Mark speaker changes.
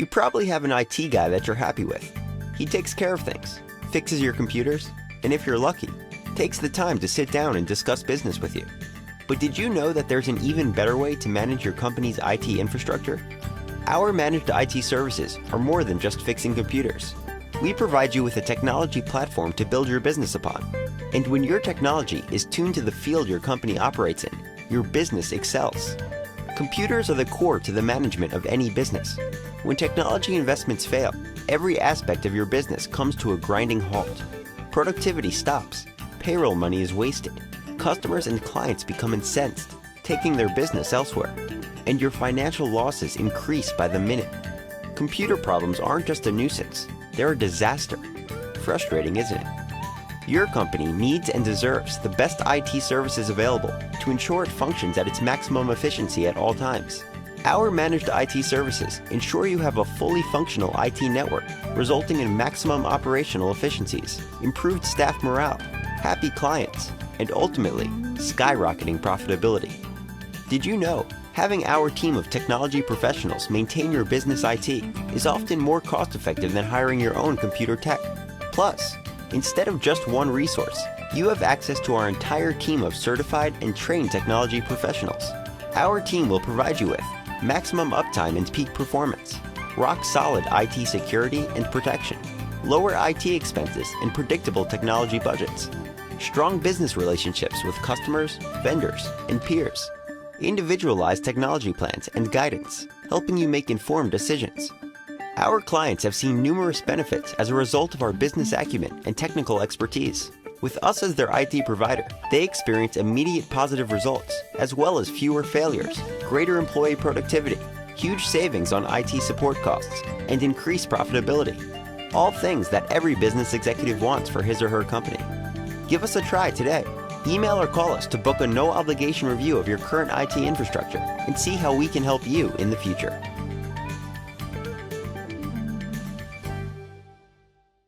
Speaker 1: You probably have an IT guy that you're happy with. He takes care of things, fixes your computers, and if you're lucky, takes the time to sit down and discuss business with you. But did you know that there's an even better way to manage your company's IT infrastructure? Our managed IT services are more than just fixing computers. We provide you with a technology platform to build your business upon. And when your technology is tuned to the field your company operates in, your business excels. Computers are the core to the management of any business. When technology investments fail, every aspect of your business comes to a grinding halt. Productivity stops, payroll money is wasted, customers and clients become incensed, taking their business elsewhere, and your financial losses increase by the minute. Computer problems aren't just a nuisance, they're a disaster. Frustrating, isn't it? Your company needs and deserves the best IT services available to ensure it functions at its maximum efficiency at all times. Our managed IT services ensure you have a fully functional IT network, resulting in maximum operational efficiencies, improved staff morale, happy clients, and ultimately, skyrocketing profitability. Did you know having our team of technology professionals maintain your business IT is often more cost-effective than hiring your own computer tech? Plus, instead of just one resource, you have access to our entire team of certified and trained technology professionals. Our team will provide you with maximum uptime and peak performance, rock-solid IT security and protection, lower IT expenses and predictable technology budgets, strong business relationships with customers, vendors, and peers, individualized technology plans and guidance, helping you make informed decisions. Our clients have seen numerous benefits as a result of our business acumen and technical expertise. With us as their IT provider, they experience immediate positive results, as well as fewer failures, greater employee productivity, huge savings on IT support costs, and increased profitability. All things that every business executive wants for his or her company. Give us a try today. Email or call us to book a no-obligation review of your current IT infrastructure and see how we can help you in the future.